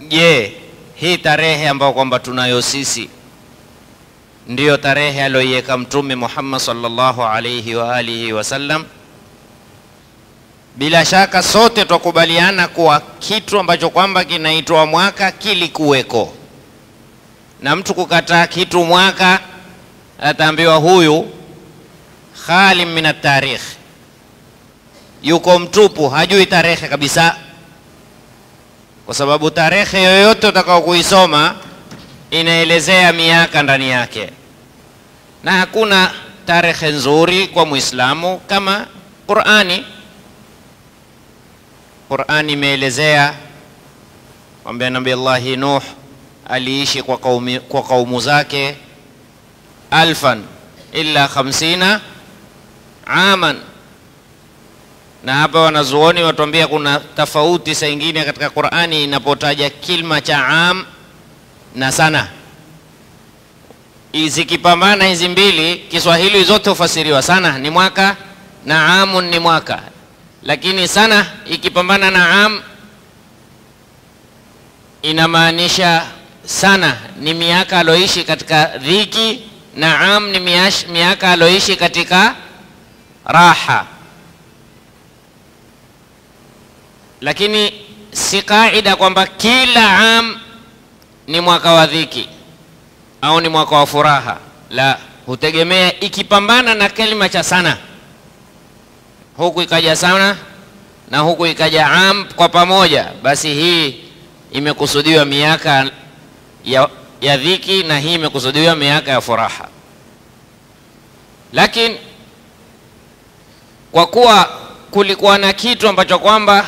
je, hii tarehe ambayo kwamba tunayo sisi ndiyo tarehe aliyoiweka Mtume Muhammad sallallahu alayhi wa alihi wasallam? Bila shaka sote tukubaliana kuwa kitu ambacho kwamba kinaitwa mwaka kilikuweko, na mtu kukataa kitu mwaka ataambiwa huyu khalim min at-tarikh, yuko mtupu, hajui tarehe kabisa. Kwa sababu tarehe yoyote utakao kuisoma inaelezea miaka ndani yake, na hakuna tarehe nzuri kwa Muislamu kama Qur'ani. Qur'ani imeelezea kwamba Nabii Allah Nuh aliishi kwa kaumu zake 1000 illa 50 aman, na hapa wanazuoni watuambia kuna tofauti saa nyingine katika Qur'ani inapotaja kilma cha am na sana. Zikipambana hizi mbili, Kiswahili zote ufasiriwa sana ni mwaka na amun ni mwaka, lakini sana ikipambana na am inamaanisha sana ni miaka aloishi katika dhiki, na am ni miaka aloishi katika raha. Lakini si kaida kwamba kila am ni mwaka wa dhiki au ni mwaka wa furaha, la, hutegemea ikipambana na kalima cha sana, huku ikaja sana na huku ikaja am kwa pamoja, basi hii imekusudiwa miaka ya dhiki na hii imekusudiwa miaka ya furaha. Lakini kwa kuwa kulikuwa na kitu ambacho kwamba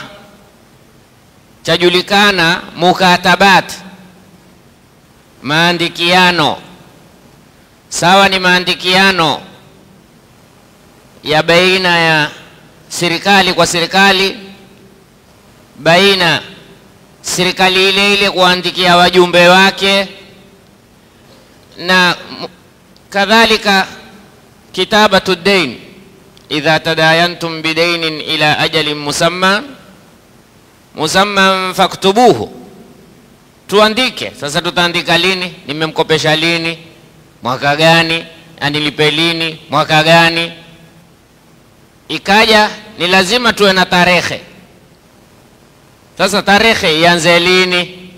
chajulikana, mukatabat, maandikiano, sawa ni maandikiano ya baina ya serikali kwa serikali, baina serikali ile ile kuandikia wajumbe wake, na kadhalika kitabatu dain, idha tadayantum bidainin ila ajalin musamman faktubuhu, tuandike. Sasa tutaandika lini? Nimemkopesha lini? Mwaka gani? Anilipe lini? Mwaka gani? Ikaja ni lazima tuwe na tarehe. Sasa tarehe ianze lini?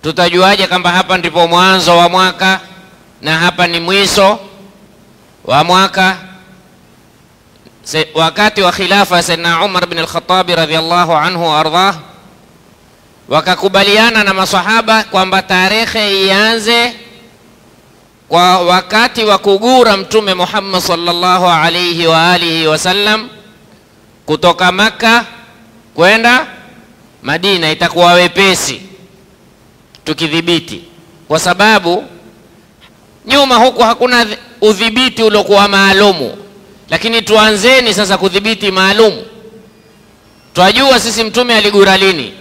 Tutajuaje kama hapa ndipo mwanzo wa mwaka na hapa ni mwisho wa mwaka? Wakati wa khilafa Sayyidina Umar bin al-Khattab radhiyallahu anhu ardhah, wakakubaliana na masahaba kwamba tarehe ianze kwa wakati wa kugura Mtume Muhammad sallallahu alayhi wa alihi wasallam kutoka Makka kwenda Madina. Itakuwa wepesi tukidhibiti, kwa sababu nyuma huku hakuna udhibiti uliokuwa maalumu, lakini tuanzeni sasa kudhibiti maalumu. Twajua sisi Mtume aligura lini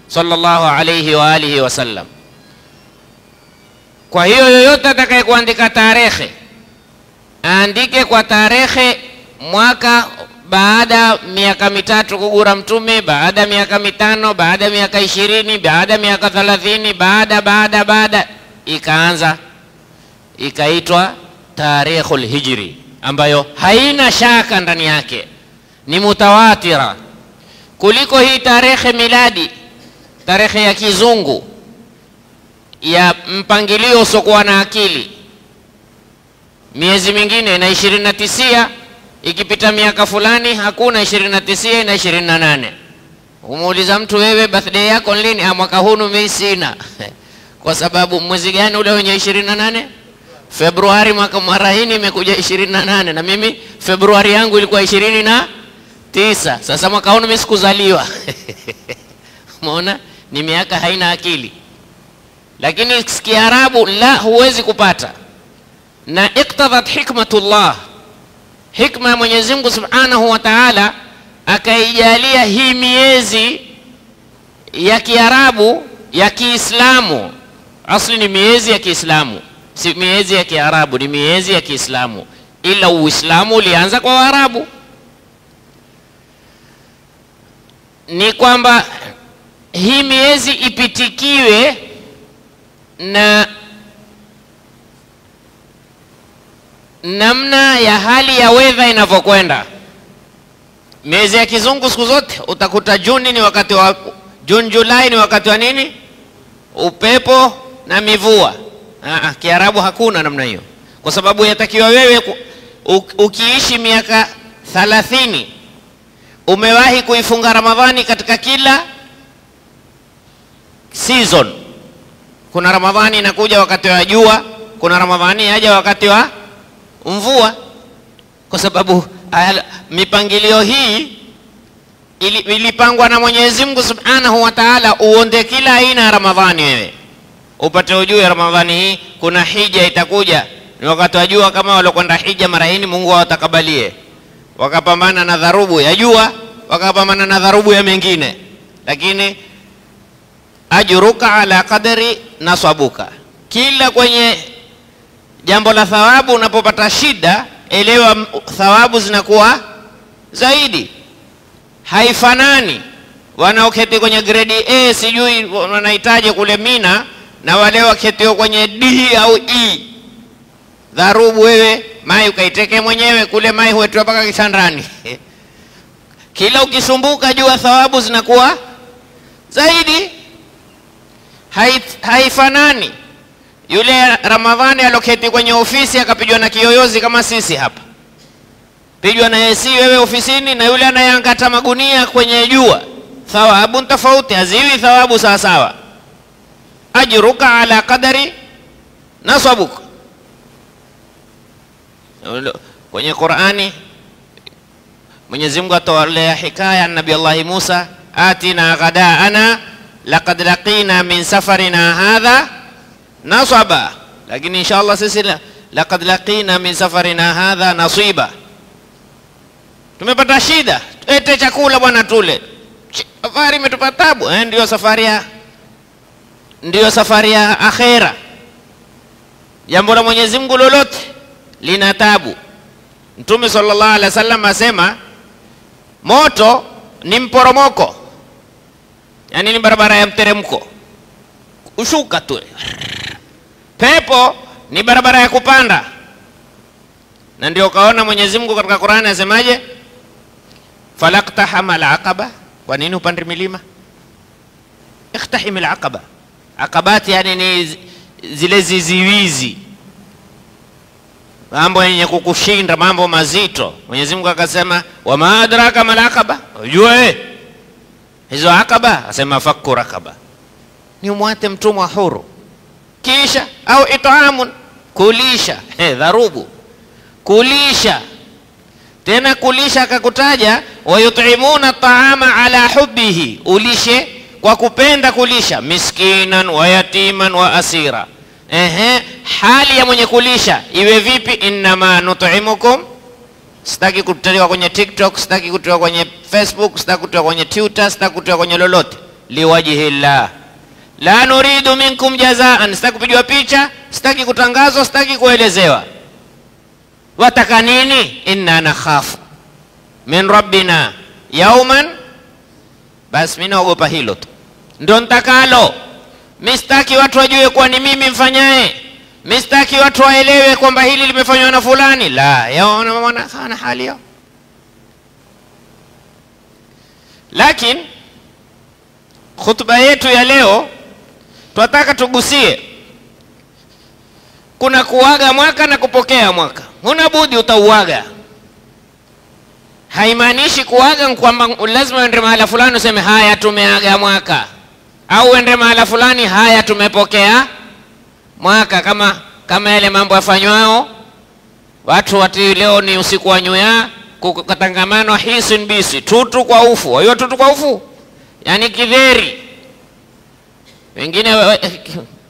sallallahu alayhi wa alihi wasallam. Kwa hiyo yoyote atakaye kuandika tarehe aandike kwa tarehe mwaka baada miaka 3 kugura Mtume, baada miaka 5, baada miaka 20, baada miaka 30, baada ikaanza ikaitwa tarikhul hijri, ambayo haina shaka ndani yake, ni mutawatira kuliko hii tarehe miladi, tarehe ya kizungu ya mpangilio usiokuwa na akili. Miezi mingine na 29, ikipita miaka fulani hakuna 29 na 28. Umuuliza mtu, wewe birthday yako lini? Mwaka huu mimi sina. Kwa sababu mwezi gani ule wenye 28? Februari mwaka mara hii imekuja 28, na mimi Februari yangu ilikuwa 29. Sasa mwaka huu mimi sikuzaliwa. Umeona, ni miaka haina akili. Lakini Kiarabu la, huwezi kupata. Na iktadhat hikmatullah, hikma ya Mwenyezi Mungu Subhanahu wa Ta'ala akaijalia hii miezi ya Kiarabu ya Kiislamu. Asli ni miezi ya Kiislamu, si miezi ya Kiarabu, ni miezi ya Kiislamu, ila Uislamu ulianza kwa Waarabu. Ni kwamba hii miezi ipitikiwe na namna ya hali ya weather inavyokwenda. Miezi ya kizungu siku zote utakuta Juni ni wakati wa June, July ni wakati wa nini? Upepo na mivua. Kiarabu hakuna namna hiyo, kwa sababu yatakiwa wewe ukiishi miaka 30 umewahi kuifunga Ramadhani katika kila season. Kuna Ramadhani inakuja wakati wa jua, kuna Ramadhani yaja wakati wa mvua, kwa sababu mipangilio hii ilipangwa na Mwenyezi Mungu Subhanahu wa Ta'ala. Uonde kila aina ya Ramadhani wewe upate ujue Ramadhani hii kuna hija itakuja, ni wakati wa jua. Kama walokwenda hija mara hii Mungu awatakabalie, wakapambana na dharubu ya jua, wakapambana na dharubu ya mengine, lakini ajruka ala qadri nasabuka. Kila kwenye jambo la thawabu unapopata shida, elewa thawabu zinakuwa zaidi. Haifanani wanaoketi kwenye grade A sijui wanahitaji kule Mina na wale waketio kwenye D au E. Dharubu wewe mai ukaiteke mwenyewe, kule mai huetwa mpaka kisandani. Kila ukisumbuka jua thawabu zinakuwa zaidi. Haifanani yule Ramadhani aloketi kwenye ofisi akapigwa na kiyoyozi kama sisi hapa, pigwa na AC wewe ofisini, na yule anayeangata magunia kwenye jua, thawabu tofauti, haziwi thawabu sawa sawa. Ajruka ala qadari nasabuka. Kwenye Qur'ani Mwenyezi Mungu atawalea hikaya Nabii Allah Musa, atina ghadaana laqad laqina min safarina hadha nasaba, lakini inshallah sisi laqad laqina min safarina hadha nasiba. Tumepata shida, ete chakula bwana tule, safari imetupa tabu. Ndio safari ya akhera. Jambo la Mwenyezi Mungu lolote lina tabu. Mtume sallallahu alaihi wasallam asema moto ni mporomoko, yani ni barabara ya mteremko, ushuka tu. Pepo ni barabara ya kupanda. Na ndio kaona Mwenyezi Mungu katika Qur'ani asemaje? Falaqtahama al-aqaba. Kwa nini upande milima? Iqtahim al-aqaba. Akabati yani ni zile ziziwizi, mambo yenye kukushinda, mambo mazito. Mwenyezi Mungu akasema wama adraka mal aqaba, ujue hizo akaba. Asema fakku rakaba, ni umwate mtumwa huru, kisha au itaamun, kulisha. Dharubu kulisha, tena kulisha akakutaja wayutimuna taama ala hubbihi, ulishe kwa kupenda kulisha, miskinan wa yatiman wa asira. Hali ya mwenye kulisha iwe vipi? Innama nut'imukum, sitaki kutaliwa kwenye TikTok, sitaki kutiwa kwenye Facebook, sitaki kutiwa kwenye Twitter, sitaki kutiwa kwenye lolote, liwajihillah la nuridu minkum jazaan, sitaki kupigiwa picha, sitaki kutangazwa, sitaki kuelezewa. Wataka nini? Inna nakhafu min rabbina yawman, basi mimi naogopa hilo tu, ndio nitakalo. Mistaki watu wajue kwa ni mimi mfanyaye, mistaki watu waelewe kwamba hili limefanywa na fulani. La, yaona mwana kana hali yao. Lakini khutba yetu ya leo tunataka tugusie kuna kuaga mwaka na kupokea mwaka. Huna budi utauaga. Haimaanishi kuaga kwamba lazima uende mahala fulani useme haya tumeaga mwaka, au uende mahala fulani haya tumepokea mwaka, kama yale mambo yafanywao watu wati leo ni usiku wa nyuya, kukatangamano hisin bisi, tutu kwa ufu. Hiyo tutu kwa ufu yani kidheri, wengine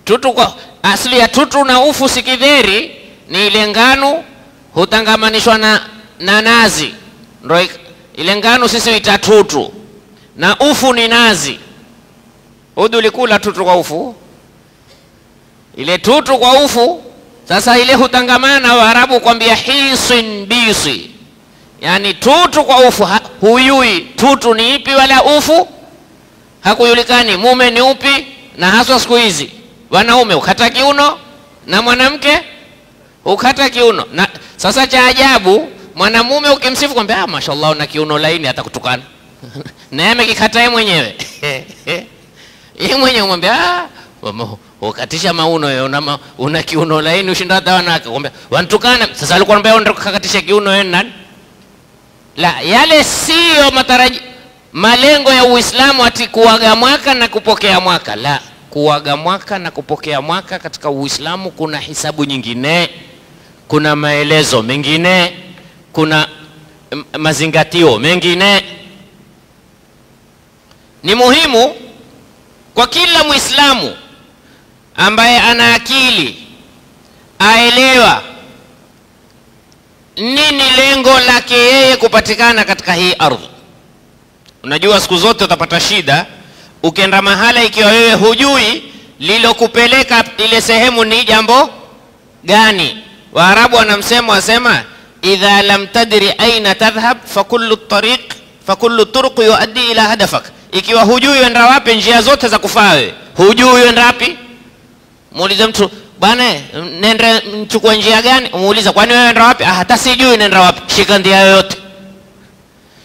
tutu kwa asili ya tutu na ufu si kidheri, ni ile ngano hutangamanishwa na nazi. Ndio ile ngano sisi huita tutu, na ufu ni nazi. Udu likula tutu kwa ufu, ile tutu kwa ufu. Sasa ile hutangamana, Waarabu kwambia hisin bisi, yani tutu kwa ufu. Huyui tutu ni ipi wala ufu hakujulikani mume ni upi, na haswa siku hizi wanaume ukata kiuno na mwanamke ukata kiuno. Na sasa cha ajabu, mwanamume ukimsifu kwamba mashallah una kiuno laini atakutukana. Na yeye amekikataa mwenyewe. Yeye mwenyewe mwambia ukatisha mauno wewe, una kiuno laini ushinda hata wanawake. Kwambia wanitukana. Sasa alikuwa anambia ndio kakatisha kiuno wewe nani? La, yale sio malengo ya Uislamu ati kuaga mwaka na kupokea mwaka. La, kuaga mwaka na kupokea mwaka katika Uislamu kuna hisabu nyingine, kuna maelezo mengine, kuna mazingatio mengine. Ni muhimu kwa kila Muislamu ambaye ana akili aelewa nini lengo lake yeye kupatikana katika hii ardhi. Unajua siku zote utapata shida ukienda mahala ikiwa wewe hujui lilokupeleka ile sehemu ni jambo gani. Waarabu wanamsemo wasema idha lam tadri aina tadhhab fakullu turuq yuaddi ila hadafak. Ikiwa hujui uenda wapi, njia zote za kufaa wewe. Hujui uenda wapi, muulize mtu bwana nenda mchukua njia gani, muuliza kwani wewe uenda wapi? Hata sijui nenda wapi. Shika njia yoyote.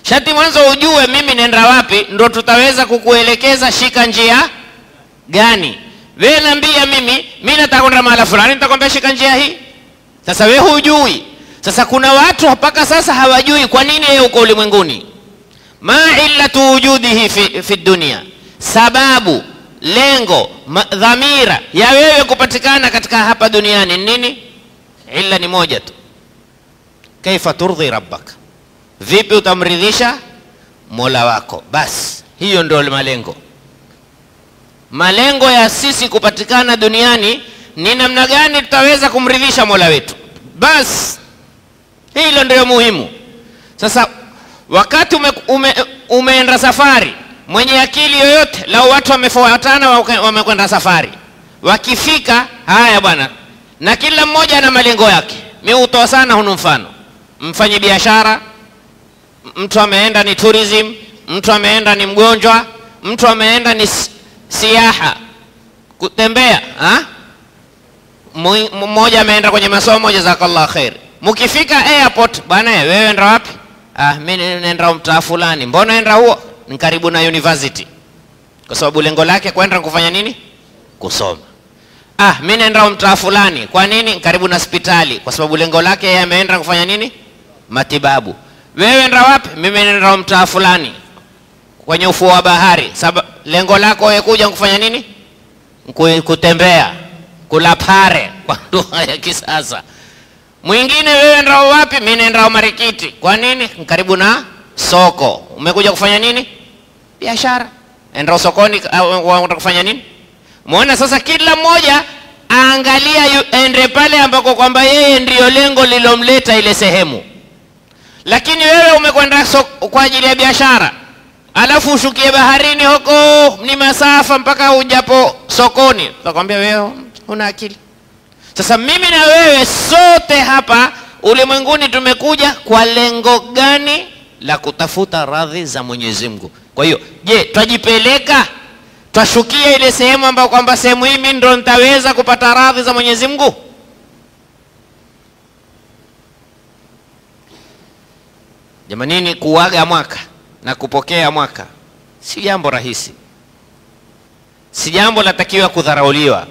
Shati mwanzo ujue mimi nenda wapi, ndo tutaweza kukuelekeza shika njia gani. Wewe niambia mimi nataka kwenda mahali fulani, nitakwambia shika njia hii. Sasa wewe hujui. Sasa kuna watu mpaka sasa hawajui kwa nini yeye uko ulimwenguni. Ma illatu wujudihi fi dunya, sababu, lengo, dhamira ya wewe kupatikana katika hapa duniani nini? Illa ni moja tu. Kaifa turdhi rabbaka, vipi utamridhisha Mola wako. Bas, hiyo ndio malengo. Malengo ya sisi kupatikana duniani ni namna gani tutaweza kumridhisha Mola wetu. Bas, hilo ndio muhimu. Sasa wakati umeenda safari, mwenye akili yoyote, lao watu wamefuatana wamekwenda safari, wakifika haya bwana, na kila mmoja ana malengo yake. Mimi utoa sana hunu mfano, mfanye biashara, mtu ameenda ni tourism, mtu ameenda ni mgonjwa, mtu ameenda ni siaha, kutembea, mmoja ameenda kwenye masomo, jazakallah khair. Mkifika airport, bwana wewe unaenda wapi? Mimi naenda mtaa fulani. Mbona unaenda huo? Ni karibu na university. Kwa sababu lengo lake kwenda kufanya nini? Kusoma. Mimi naenda mtaa fulani. Kwa nini? Karibu na hospitali. Kwa sababu lengo lake yeye ameenda kufanya nini? Matibabu. Wewe unaenda wapi? Mimi naenda mtaa fulani kwenye ufuo wa bahari. Lengo lako wewe kuja kufanya nini? Kutembea, kula pare kwa lugha ya kisasa. Mwingine wewe unaenda wapi? Mimi naenda Marikiti. Kwa nini? Karibu na soko. Umekuja kufanya nini? Biashara. Enda sokoni unataka kufanya nini? Muone sasa kila mmoja aangalia ende pale ambako kwamba yeye ndio lengo lilomleta ile sehemu. Lakini wewe umekwenda kwa ajili ya biashara, alafu ushukie baharini huko ni masafa mpaka ujapo sokoni. Nakwambia wewe una akili. Sasa mimi na wewe sote hapa ulimwenguni tumekuja kwa lengo gani? La kutafuta radhi za Mwenyezi Mungu. Kwa hiyo, je, twajipeleka twashukia ile sehemu ambayo kwamba sehemu hii mimi ndo nitaweza kupata radhi za Mwenyezi Mungu? Jamanini, kuaga mwaka na kupokea mwaka si jambo rahisi, si jambo latakiwa kudharauliwa.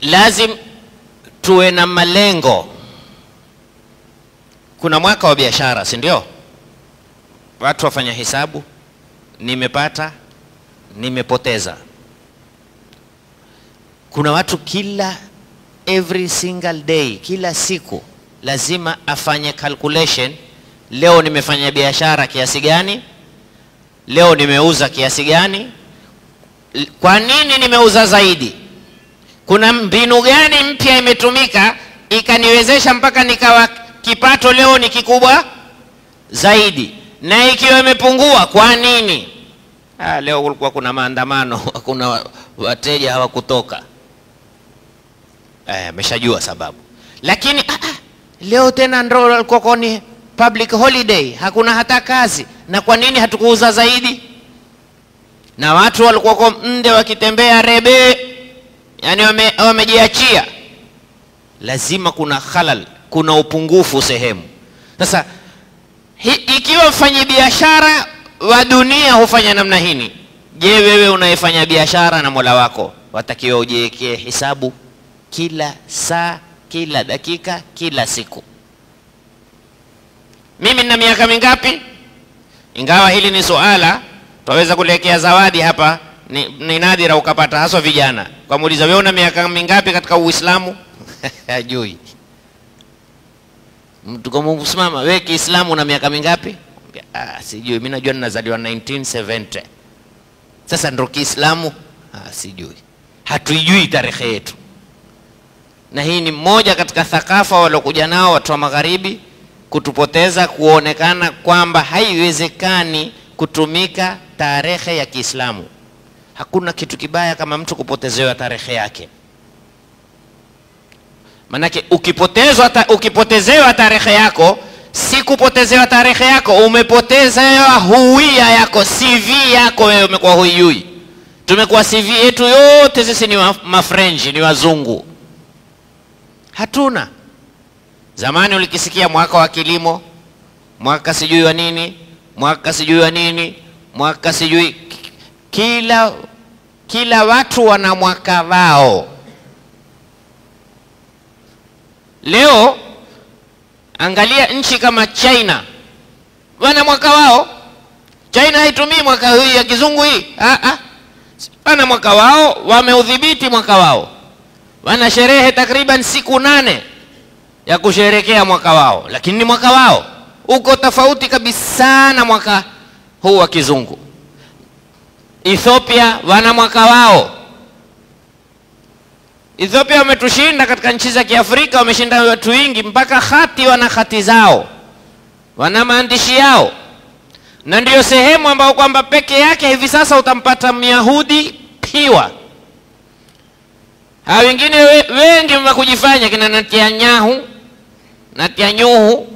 Lazim tuwe na malengo. Kuna mwaka wa biashara, si ndio? Watu wafanya hesabu, nimepata, nimepoteza. Kuna watu every single day, kila siku lazima afanye calculation. Leo nimefanya biashara kiasi gani? Leo nimeuza kiasi gani? Kwa nini nimeuza zaidi? Kuna mbinu gani mpya imetumika ikaniwezesha mpaka nikawa kipato leo ni kikubwa zaidi? Na ikiwa imepungua, kwa nini? Leo kulikuwa kuna maandamano, kuna wateja hawakutoka. Ameshajua sababu. Lakini leo tena ndio alikuwa public holiday, hakuna hata kazi. Na kwa nini hatukuuza zaidi? Na watu walikuwa kwa mde wakitembea rebe, yani wamejiachia. Lazima kuna halal, kuna upungufu sehemu. Sasa ikiwa mfanyi biashara wa dunia hufanya namna hii, je, wewe unayefanya biashara na Mola wako watakiwa ujiwekee hisabu kila saa, kila dakika, kila siku. Mimi nina miaka mingapi? Ingawa hili ni suala twaweza kulekea zawadi hapa, ni nadira ukapata, haswa vijana. Kwa muuliza wewe una miaka mingapi katika Uislamu? Hajui. Mtu kama usimama, wewe Kiislamu una miaka mingapi? Sijui, mimi najua ninazaliwa 1970. Sasa ndio Kiislamu? Sijui. Hatuijui tarehe yetu. Na hii ni mmoja katika thakafa walokuja nao watu wa magharibi, kutupoteza, kuonekana kwamba haiwezekani kutumika tarehe ya Kiislamu. Hakuna kitu kibaya kama mtu kupotezewa tarehe yake. Manake ukipotezewa tarehe yako, si kupotezewa tarehe yako, umepotezewa huia yako, CV yako wewe umekuwa huijui. Tumekuwa CV yetu yote sisi ni mafrenji, ni wazungu. Hatuna. Zamani ulikisikia mwaka wa kilimo, mwaka sijui wa nini, mwaka sijui wa nini, mwaka sijui, kila watu wana mwaka wao. Leo angalia nchi kama China, wana mwaka wao. China haitumii mwaka huu ya kizungu hii. Wana mwaka wao, wameudhibiti mwaka wao. Wana sherehe takriban siku 8 ya kusherekea mwaka wao, lakini ni mwaka wao. Uko tofauti kabisa na mwaka huu wa kizungu. Ethiopia wana mwaka wao. Ethiopia wametushinda katika nchi za Kiafrika, wameshinda watu wengi, mpaka hati wana hati zao, wana maandishi yao. Na ndiyo sehemu ambao kwamba peke yake hivi sasa utampata Myahudi piwa. Hao wengine wengi mwakujifanya kina Netanyahu, Netanyahu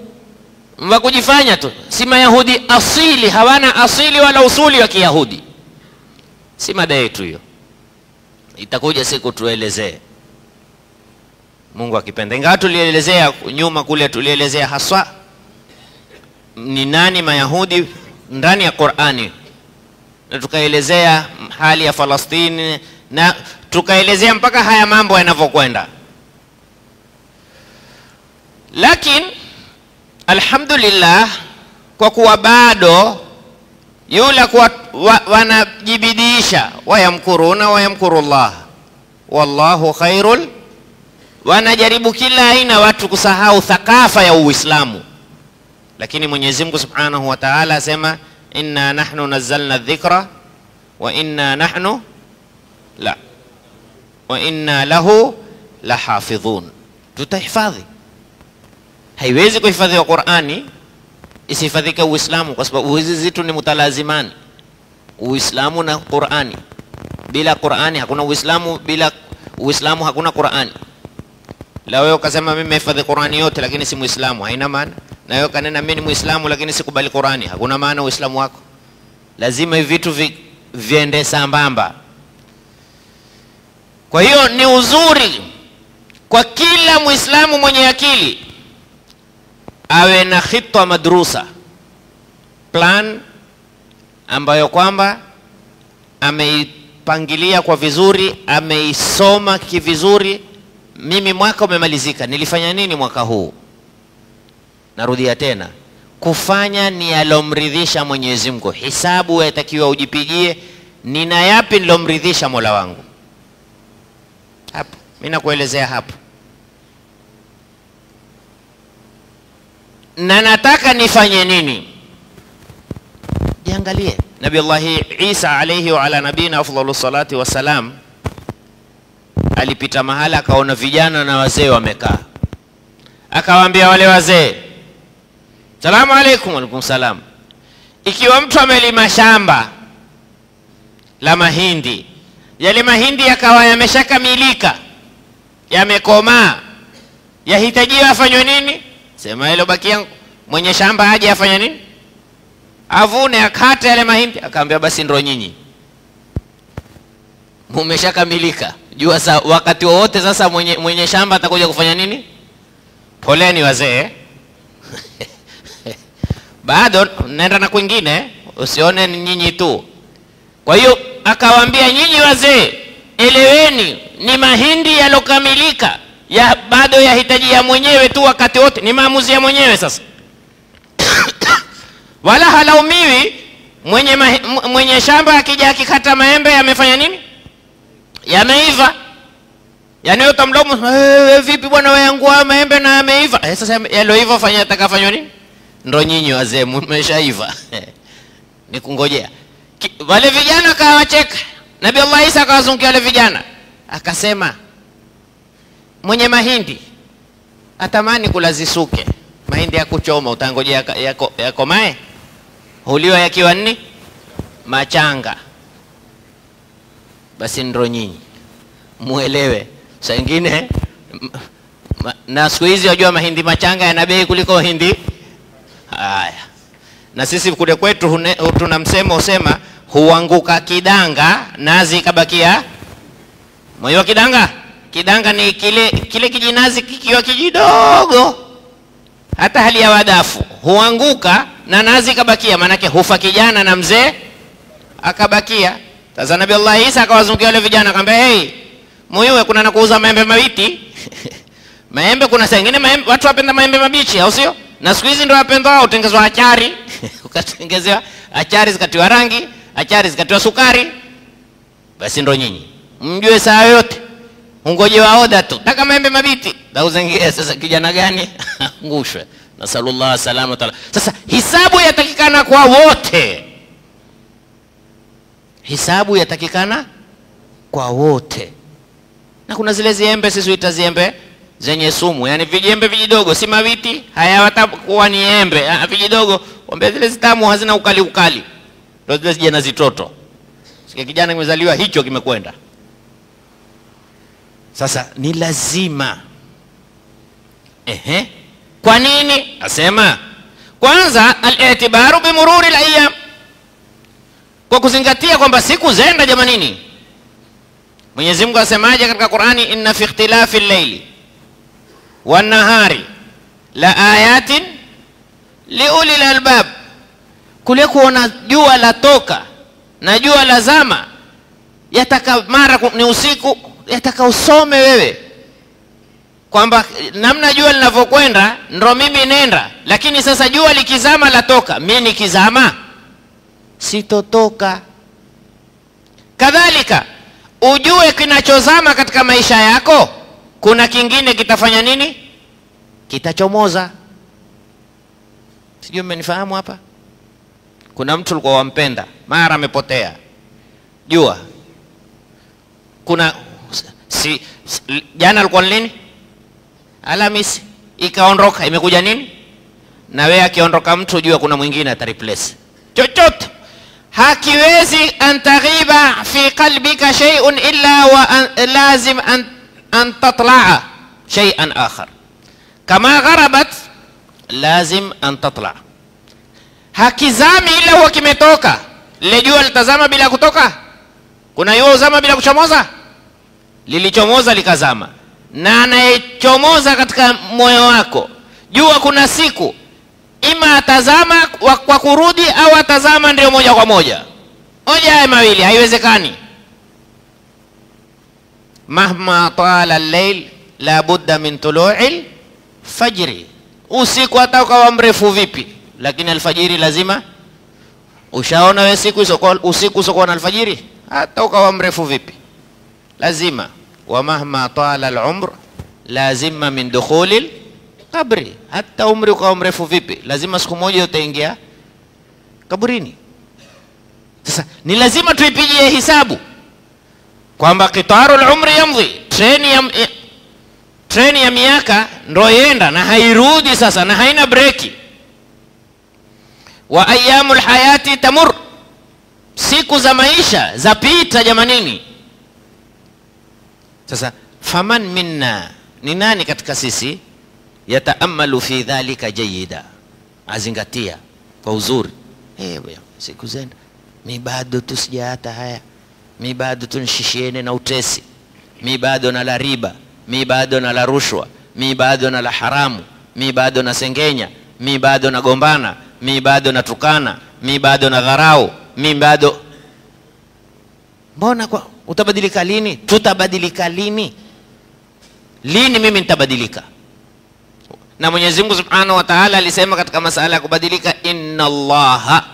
mwakujifanya tu, si Mayahudi asili, hawana asili wala usuli wa Kiyahudi. Si mada yetu hiyo, itakuja siku tuelezee, Mungu akipenda. Ingawa tulielezea nyuma kule, tulielezea haswa ni nani Mayahudi ndani ya Qur'ani, na tukaelezea hali ya Falastini, na tukaelezea mpaka haya mambo yanavyokwenda. Lakini alhamdulillah, kwa kuwa bado yule kwa wanajibidisha, wayamkuruna wayamkurullah wallahu khairul, wanajaribu kila aina watu kusahau thakafa ya Uislamu. Lakini Mwenyezi Mungu Subhanahu wa Ta'ala asema, inna nahnu nazzalna dhikra wa inna nahnu wa inna lahu lahafidhun. Tutahifadhi. Haiwezi kuhifadhiwa Qur'ani isihifadhike Uislamu, kwa sababu hizi zitu ni mutalazimani, Uislamu na Qur'ani. Bila Qur'ani hakuna Uislamu, bila Uislamu hakuna Qur'ani. La wewe ukasema mimi nimehifadhi Qur'ani yote lakini si Muislamu, haina maana. Na wewe kanena mimi ni Muislamu lakini sikubali Qur'ani, hakuna maana Uislamu wako. Lazima hivi vitu viende sambamba. Kwa hiyo ni uzuri kwa kila Muislamu mwenye akili awe na khitwa madrusa, plan ambayo kwamba ameipangilia kwa vizuri, ameisoma kivizuri. Mimi mwaka umemalizika, nilifanya nini mwaka huu? Narudia tena, kufanya ni alomridhisha Mwenyezi Mungu. Hisabu yatakiwa ujipigie, nina yapi nilomridhisha Mola wangu? Hapo mimi nakuelezea hapo, na nataka nifanye nini. Jiangalie. Nabii Allah Isa alayhi wa ala nabina afdhalus salati wassalam alipita mahala, akaona vijana na wazee wamekaa, akawaambia wale wazee, salamu alaykum. Alaykum salam. Ikiwa mtu amelima shamba la mahindi, yale mahindi yakawa yameshakamilika, yamekomaa, yahitajiwa afanywe nini? Sema hilo bakia mwenye shamba aje afanye nini? Avune, akate yale mahindi. Akaambia basi ndo nyinyi mumeshakamilika, jua wakati wowote sasa mwenye shamba atakuja kufanya nini? Poleni wazee. Bado nenda na kwingine, usione ni nyinyi tu. Kwa hiyo akawaambia, nyinyi wazee eleweni, ni mahindi yalokamilika, bado yahitaji ya mwenyewe tu, wakati wote ni maamuzi ya mwenyewe sasa. Wala halaumiwi mwenye shamba akija akikata maembe yamefanya nini? Yameiva. Yaani utamlaumu, vipi bwana wewe yangu maembe na yameiva? Sasa yaloiva fanya atakafanywa nini? Ndo nyinyi wazee mmeshaiva. Ni kungojea. Wale vijana kawacheka. Nabii Allah Isa akawazungukia wale vijana. Akasema, mwenye mahindi atamani kulazisuke. Mahindi ya kuchoma utangojea yakomae? Huliwa yakiwa nini? Machanga. Basi ndo nyinyi muelewe. Saa nyingine na siku hizi wajua mahindi machanga yana bei kuliko hindi haya. Na sisi kule kwetu tuna msemo usema, huanguka kidanga nazi ikabakia. Mwayo kidanga? Kidanga ni kile kijinazi kikiwa kijidogo, hata hali ya wadafu, huanguka na nazi ikabakia, manake hufa kijana na mzee akabakia. Sasa Nabii Allah Isa akawazungukia wale vijana akamwambia, hey, moyo kuna nakuuza maembe mawiti. Maembe kuna saa nyingine maembe watu wapenda maembe mabichi, au sio? Na siku hizi ndio wapendwa utengezwa achari. Ukatengezewa achari zikatiwa rangi, achari zikatiwa sukari. Basi ndo nyinyi mjue saa yote ungoje waoda tu, taka maembe mabiti dauzengie. Sasa kijana gani ngushwe? Nasallallahu salama taala. Sasa hisabu yatakikana kwa wote, hisabu yatakikana kwa wote. Na kuna zile ziembe sisi huita ziembe zenye sumu, yani vijembe vijidogo, si mawiti haya watakuwa ni embe, vijidogo, ombe zile zitamu hazina ukali, ndio zile zijana zitoto. Sikia kijana kimezaliwa hicho kimekwenda. Sasa ni lazima kwa nini? Asema kwanza, al-i'tibaru bi mururi al-ayyam, kwa kuzingatia kwamba siku zenda jamanini. Mwenyezi Mungu asemaje katika Qur'ani, inna fi ikhtilafi al-layli wan nahari la ayatin liuli al-albab. Kule kuona jua la toka na jua la zama, yataka mara ni usiku, yataka usome wewe kwamba namna jua linavyokwenda ndo mimi nenda. Lakini sasa jua likizama la toka, mimi nikizama sitotoka. Kadhalika ujue kinachozama katika maisha yako, kuna kingine kitafanya nini? Kitachomoza. Sijui mmenifahamu hapa? Kuna mtu alikuwa wampenda, mara amepotea jua. Kuna jana alikuwa nini? Alhamisi, ikaondoka, imekuja nini? Na wewe akiondoka mtu, jua kuna mwingine atareplace. Chochote hakiwezi antaghiba fi qalbika shay'un illa wa lazim an tatla'a shay'an akhar kama gharabat lazim an tatla'. Hakizami ila huwa kimetoka. Lile jua litazama bila kutoka? Kuna jua uzama bila kuchomoza? Lilichomoza likazama. Na anayechomoza katika moyo wako, jua kuna siku ima atazama kwa kurudi au atazama ndio moja kwa moja. Moja ya mawili, haiwezekani. Mahma tala al-layl la budda min tulu'il fajri. Usiku hata ukawa mrefu vipi, lakini alfajiri lazima. Ushaona wewe usiku usokuwa na alfajiri, hata ukawa mrefu vipi lazima. Wa mahma tala al-umr lazima min dukhulil kabri. Hata umri ukawa mrefu vipi, lazima siku moja utaingia kaburini. Sasa ni lazima tuipigie hisabu kwamba qitarul umri yamdhi, treni ya miaka ndo yenda na hairudi sasa, na haina breki. Wa ayyamul hayati tamur, siku za maisha zapita jamanini. Sasa faman minna, ni nani katika sisi yataamalu fi dhalika jayida, azingatia kwa uzuri. Siku zenda mi bado tusijata haya, mi bado tunishishiene na utesi, mi bado na la riba, mi bado na la rushwa, mi bado na la haramu, mi bado na sengenya, mi bado na gombana, mi bado na tukana, mi bado na dharau, mi bado. Mbona kwa utabadilika lini? Tutabadilika lini? Lini mimi nitabadilika? Na Mwenyezi Mungu Subhanahu wa Ta'ala alisema katika masala ya kubadilika, inna Allaha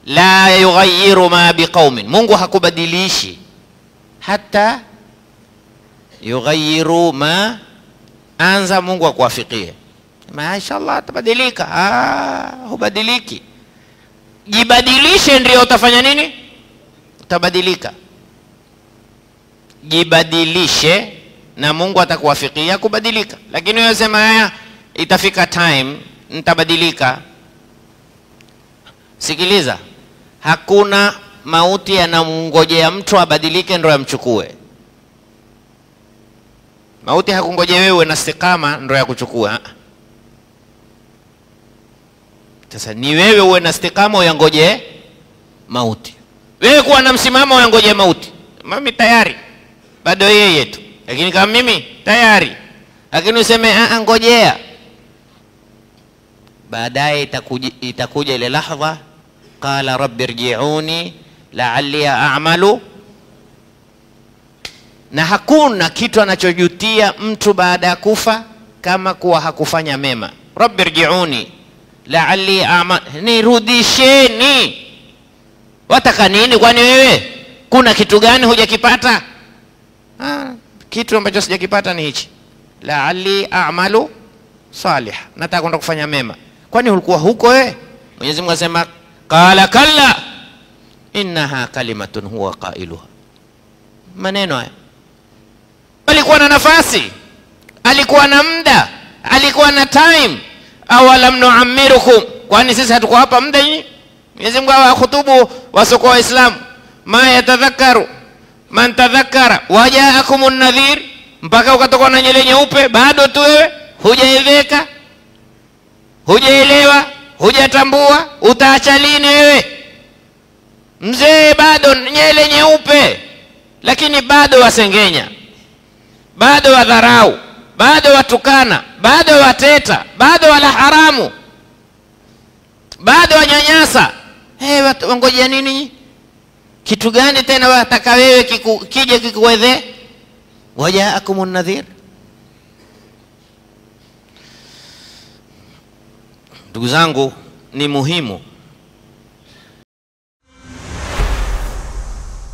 la yughayyiru ma biqaumin, Mungu hakubadilishi hata yughayyiru ma anza Mungu akuwafikie. Mashaallah tabadilika. Hubadiliki. Jibadilishe ndio utafanya nini? Utabadilika. Jibadilishe na Mungu atakuwafikia kubadilika. Lakini wewe sema haya itafika time nitabadilika. Sikiliza, hakuna mauti yanamngojea mtu abadilike ndio yamchukue. Mauti hakungojea wewe na istiqama ndio yakuchukua. Sasa ni wewe uwe na istiqama uyangoje mauti. Wewe kuwa na msimamo uyangoje mauti. Mimi tayari bado yeye tu, lakini kama mimi tayari, lakini useme ngojea, baadaye itakuja ile lahadha, qala rabbi irji'uni la'alli a'malu. Na hakuna kitu anachojutia mtu baada ya kufa kama kuwa hakufanya mema. Rabbi irji'uni la'alli a'mal, nirudisheni. Wataka nini kwani wewe? Kuna kitu gani hujakipata? Kitu ambacho sijakipata ni hichi, la'alli a'malu salih, nataka kwenda kufanya mema. Kwani ulikuwa huko wewe? Mwenyezi Mungu asema qala kalla innaha kalimatun huwa qailuha. Maneno haya, alikuwa na nafasi, alikuwa na muda, alikuwa na time. Awalam nu'ammirukum, kwani sisi hatuko hapa muda nyinyi? Mwenyezi Mungu awahutubu wasoko wa Islam, ma yatadhakkaru man tadhakkara wajaakumun nadhir, mpaka ukatoka na nyele nyeupe. Bado tu wewe hujaeleka, hujaelewa, hujatambua. Utaacha lini wewe mzee? Bado nyele nyeupe, lakini bado wasengenya, bado wadharau, bado watukana, bado wateta, bado wala haramu, bado wanyanyasa. Wangojea nini? Kitu gani tena wataka wewe kije kikuwedhe? Wajaakumun nadhir. Ndugu zangu, ni muhimu